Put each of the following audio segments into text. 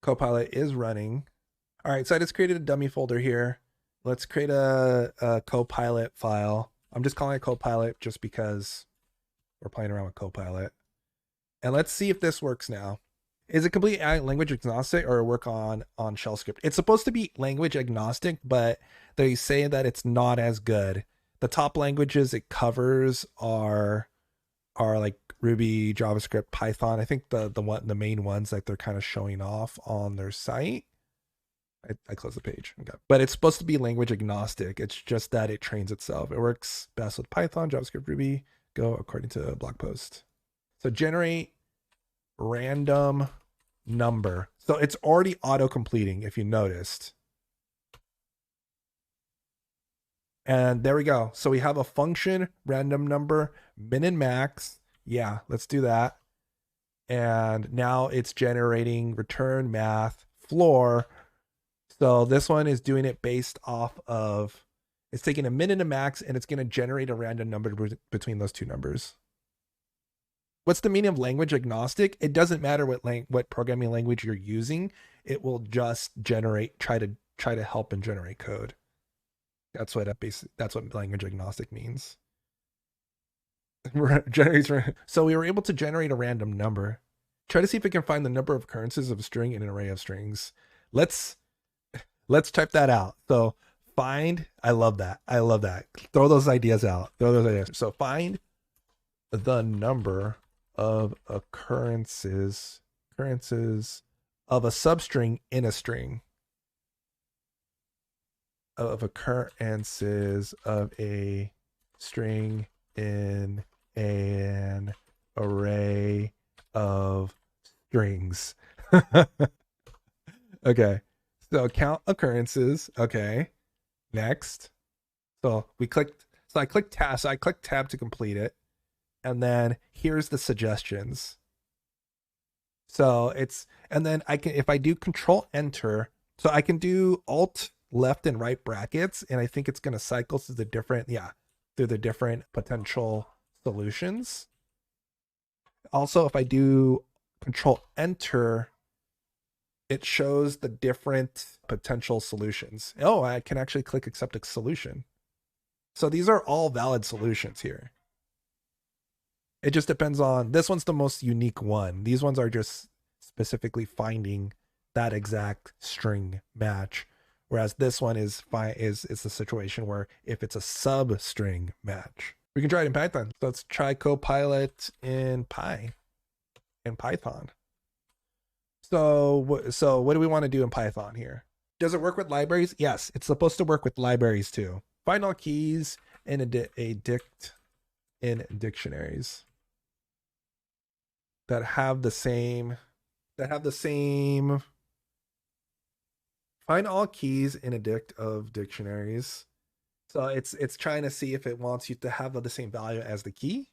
Copilot is running. All right, so I just created a dummy folder here. Let's create a Copilot file. I'm just calling it Copilot just because we're playing around with Copilot. And let's see if this works now. Is it completely language agnostic or work on shell script? It's supposed to be language agnostic, but they say that it's not as good. The top languages it covers are like Ruby, JavaScript, Python. I think the main ones that they're kind of showing off on their site. I close the page. Okay. But it's supposed to be language agnostic. It's just that it trains itself. It works best with Python, JavaScript, Ruby, Go, according to a blog post. So generate random number. So it's already auto completing if you noticed. And there we go. So we have a function, random number, min and max. Yeah, let's do that. And now it's generating return math floor. So this one is doing it based off of, it's taking a min and a max, and it's going to generate a random number between those two numbers. What's the meaning of language agnostic? It doesn't matter what programming language you're using. It will just try to help and generate code. That's what language agnostic means. So we were able to generate a random number. Try to see if we can find the number of occurrences of a string in an array of strings. Let's type that out. So find, I love that. Throw those ideas out. So find the number of occurrences of a substring in a string. Of occurrences of a string in an array of strings. Okay. So count occurrences. Okay. Next. So I clicked tab. So I clicked tab to complete it. And then here's the suggestions. So and then if I do control enter, so I can do alt left and right brackets, and I think it's going to cycle through the different potential solutions. Also, if I do control enter, it shows the different potential solutions. Oh, I can actually click accept a solution. So these are all valid solutions here. It just depends on, this one's the most unique one. These ones are just specifically finding that exact string match. Whereas this one is the situation where if it's a substring match, we can try it in Python. So let's try Copilot in Python. So what do we want to do in Python here? Does it work with libraries? Yes, it's supposed to work with libraries too. Find all keys in dictionaries that have the same. Find all keys in a dict of dictionaries. So it's trying to see if it wants you to have the same value as the key.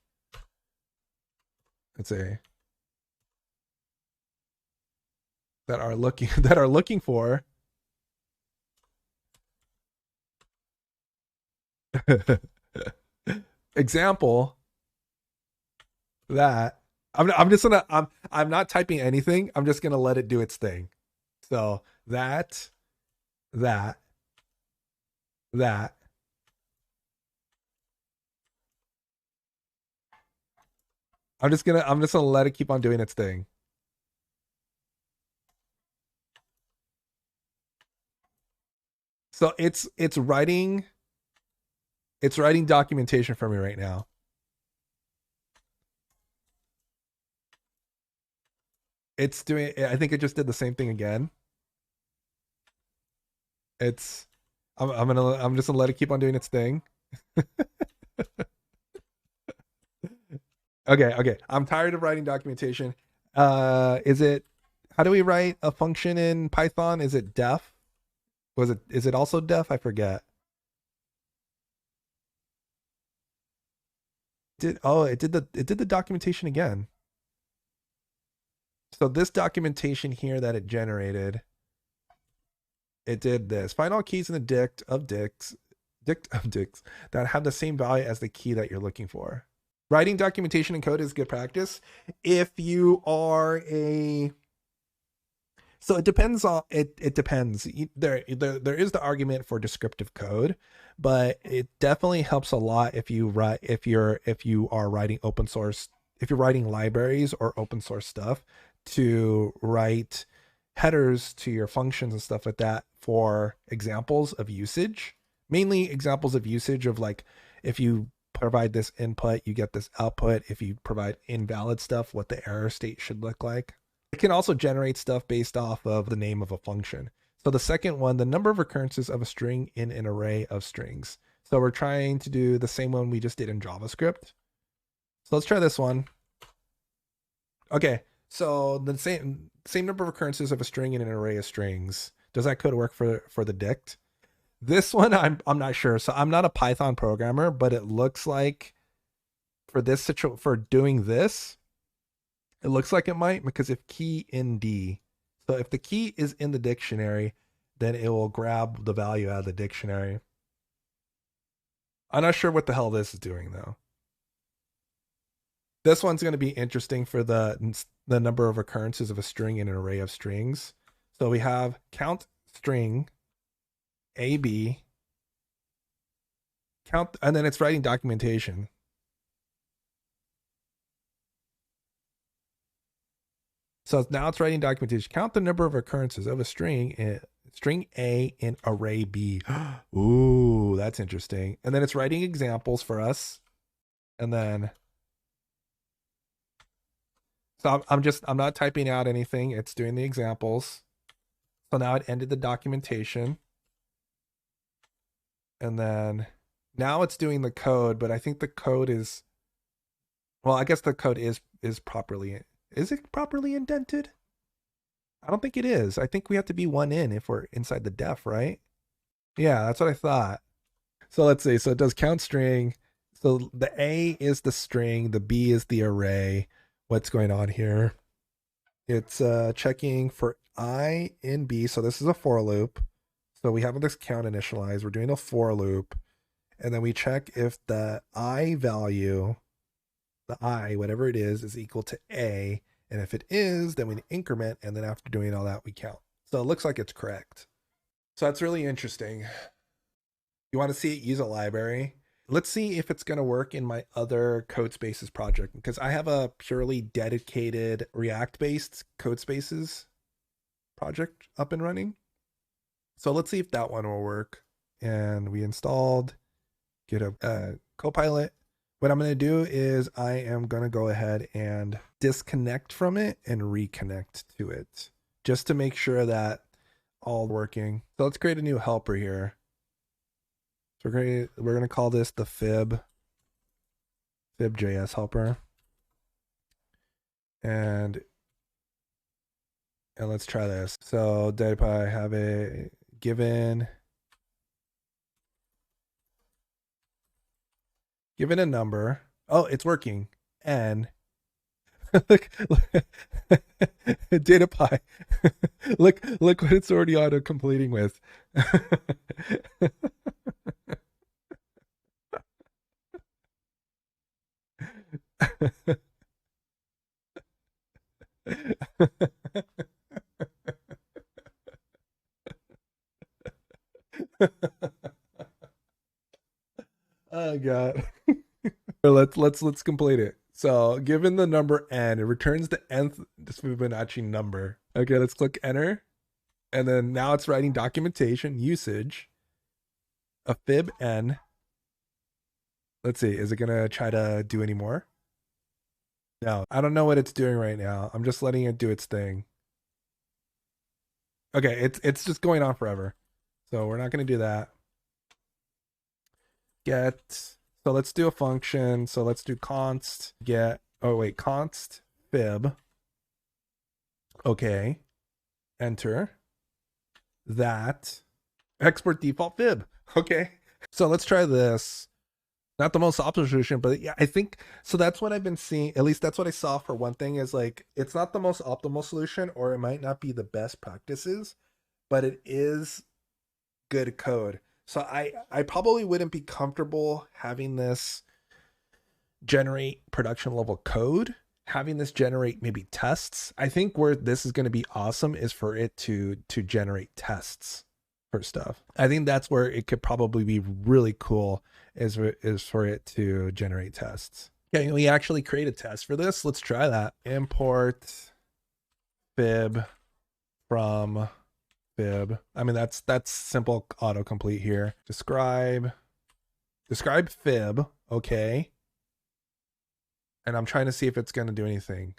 Let's say that are looking for example that I'm not typing anything. I'm just gonna let it do its thing. So that. I'm just gonna let it keep on doing its thing. So it's writing documentation for me right now. It's doing, I think it just did the same thing again. I'm just gonna let it keep on doing its thing. Okay. I'm tired of writing documentation. How do we write a function in Python? Is it def? Is it also def? I forget. It did the documentation again. So this documentation here that it generated, it did this. Find all keys in the dict of dicts that have the same value as the key that you're looking for. Writing documentation and code is good practice. If you are So it depends on it. It depends. There is the argument for descriptive code, but it definitely helps a lot if you write if you are writing open source, if you're writing libraries or open source stuff, to write headers to your functions and stuff like that for examples of usage. Mainly examples of usage of, like, if you provide this input, you get this output. If you provide invalid stuff, what the error state should look like. It can also generate stuff based off of the name of a function. So the second one, the number of recurrences of a string in an array of strings. So we're trying to do the same one we just did in JavaScript. So let's try this one. Okay, so the same number of recurrences of a string in an array of strings. Does that code work for the dict? This one, I'm not sure. So I'm not a Python programmer, but it looks like for this for doing this, it looks like it might, because if key in D, so if the key is in the dictionary, then it will grab the value out of the dictionary. I'm not sure what the hell this is doing though. This one's going to be interesting for the number of occurrences of a string in an array of strings. So we have count string AB, count, and then it's writing documentation. So now it's writing documentation. Count the number of occurrences of a string A in array B. Ooh, that's interesting. And then it's writing examples for us. And then, so I'm not typing out anything. It's doing the examples. So now it ended the documentation. And then now it's doing the code, but I think the code is, well, I guess the code is properly, is it properly indented? I don't think it is. I think we have to be one in if we're inside the def, right? Yeah, that's what I thought. So let's see. So it does count string. So the A is the string, the B is the array. What's going on here? It's checking for I in B. So this is a for loop. So we have this count initialized. We're doing a for loop. And then we check if the I value, the I, whatever it is equal to A. And if it is, then we increment. And then after doing all that, we count. So it looks like it's correct. So that's really interesting. You want to see it use a library? Let's see if it's going to work in my other Codespaces project, because I have a purely dedicated React-based Codespaces project up and running. So let's see if that one will work. And we installed GitHub Co-Pilot. What I'm going to do is I am going to go ahead and disconnect from it and reconnect to it, just to make sure that all working. So let's create a new helper here. So we're going to call this the fib.js helper. And let's try this. So did I have a given a number? Oh, it's working. N. look, data pie. look what it's already auto completing with. Oh god. let's complete it. So given the number n, it returns the nth Fibonacci number. Okay, let's click enter. And then now it's writing documentation usage of fib n. Let's see, is it gonna try to do any more? No, I don't know what it's doing right now. I'm just letting it do its thing. Okay, it's just going on forever. So we're not gonna do that. Get, so let's do a function. So let's do const get, oh wait, const fib. Okay, enter that, export default fib. Okay, so let's try this. Not the most optimal solution, but yeah, I think so. That's what I've been seeing. At least that's what I saw for one thing, is like, it's not the most optimal solution, or it might not be the best practices, but it is good code. So I probably wouldn't be comfortable having this generate production level code. having this generate maybe tests. I think where this is going to be awesome is for it to generate tests for stuff. I think that's where it could probably be really cool is for it to generate tests. Okay, can we actually create a test for this? Let's try that. Import fib from fib. I mean, that's simple autocomplete here. Describe fib. Okay. And I'm trying to see if it's going to do anything.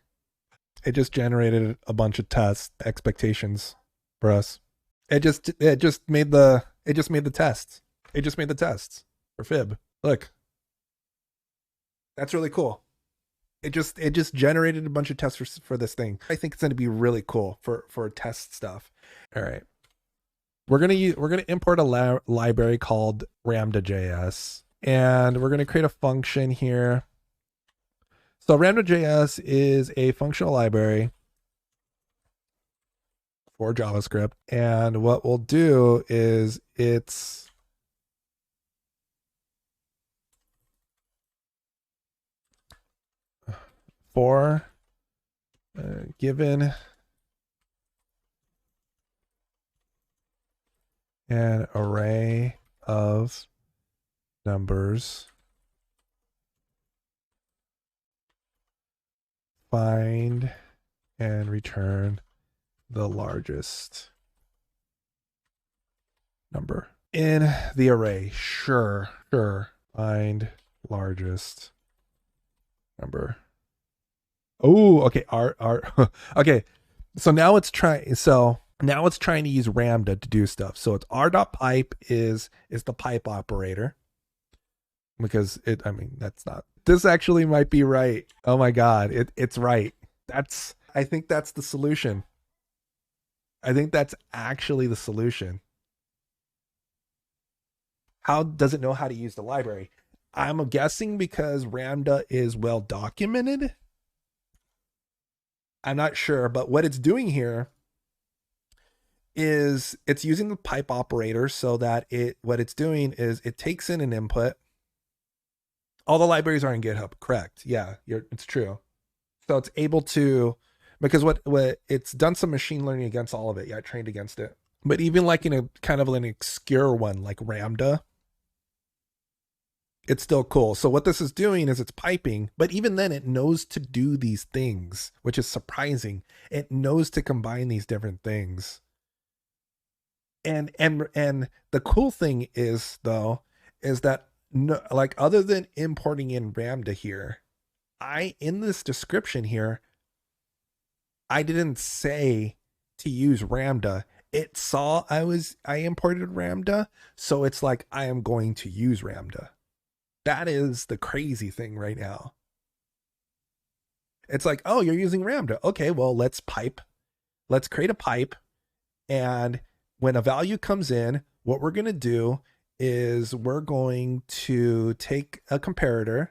It just generated a bunch of test expectations for us. It just made the tests. It just made the tests for fib. Look. That's really cool. It just generated a bunch of tests for this thing. I think it's going to be really cool for test stuff. All right. We're going to import a library called Ramda.js, and we're going to create a function here. So Ramda.js is a functional library for JavaScript. And what we'll do is it's for given an array of numbers, find and return the largest number in the array. Sure. Find largest number. Oh, okay. Okay. So now it's trying to use Ramda to do stuff. So it's r.pipe is the pipe operator, because that's not, this actually might be right. Oh my God. It's right. I think that's the solution. I think that's actually the solution. How does it know how to use the library? I'm guessing because Ramda is well documented. I'm not sure, but what it's doing here is it's using the pipe operator so that what it's doing is it takes in an input. All the libraries are in GitHub, correct? Yeah, it's true. So it's able to, because what it's done some machine learning against all of it. Yeah, it trained against it. But even like in a kind of an obscure one like Ramda, it's still cool. So what this is doing is it's piping, but even then it knows to do these things, which is surprising. It knows to combine these different things. And the cool thing is though, is that no, like other than importing in Ramda here, in this description here, I didn't say to use Ramda. It saw I imported Ramda, so it's like I am going to use Ramda. That is the crazy thing right now. It's like, oh, you're using Ramda. Okay, well, let's create a pipe. And when a value comes in, what we're going to do is we're going to take a comparator,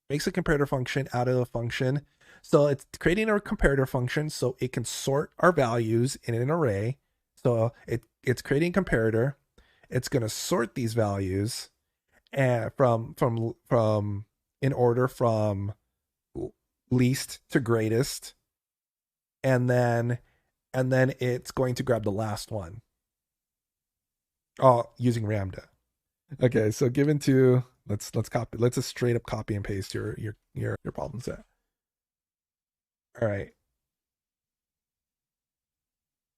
makes a comparator function out of a function. So it's creating a comparator function so it can sort our values in an array. So it's creating a comparator. It's going to sort these values and from in order from least to greatest, and then it's going to grab the last one. Oh, using Ramda. Okay, so given to let's just straight up copy and paste your problem set. All right.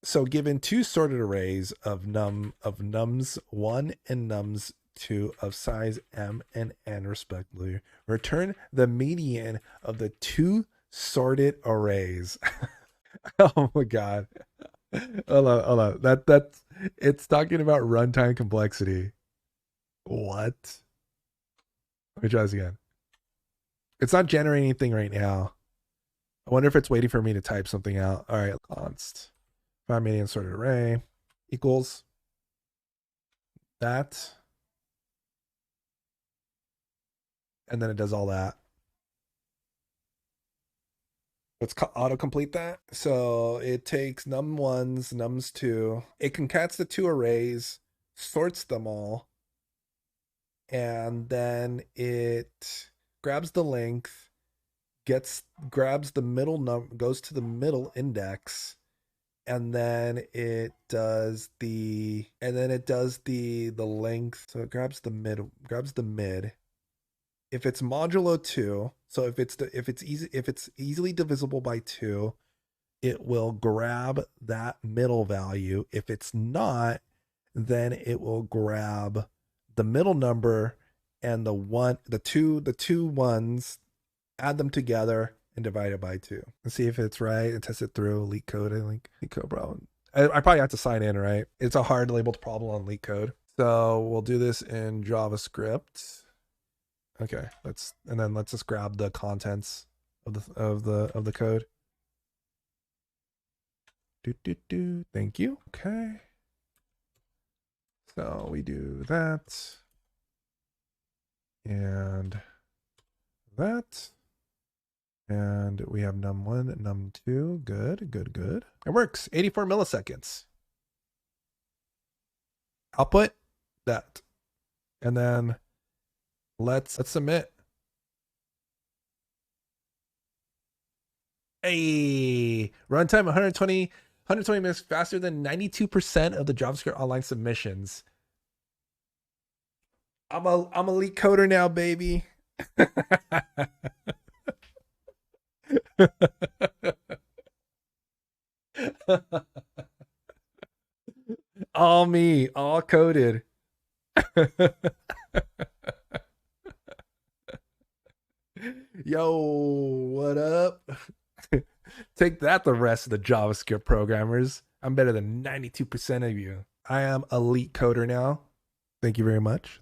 So given two sorted arrays of nums1 and nums2 of size m and n respectively, return the median of the two sorted arrays. Oh my God. Hold on. That's it's talking about runtime complexity. What? Let me try this again. It's not generating anything right now. I wonder if it's waiting for me to type something out. All right, const 5 median sorted array equals that. And then it does all that. Let's autocomplete that. So it takes num1s, nums2. It concats the two arrays, sorts them all, and then it grabs the length grabs the middle number, goes to the middle index, and then it does the length. So it grabs the mid. If it's modulo 2, so if it's easily divisible by 2, it will grab that middle value. If it's not, then it will grab the middle number and the two ones, add them together and divide it by 2 and see if it's right and test it through LeetCode. I think LeetCode problem. I probably have to sign in, right? It's a hard labeled problem on LeetCode. So we'll do this in JavaScript. Okay, let's just grab the contents of the code. Thank you. Okay. So we do that and that. And we have num1, num2. Good. It works. 84 milliseconds. Output that. And then let's submit. Hey, runtime 120 minutes faster than 92% of the JavaScript online submissions. I'm a lead coder now, baby. All me, all coded. Yo, what up? Take that, the rest of the JavaScript programmers. I'm better than 92% of you. I am a lead coder now. Thank you very much.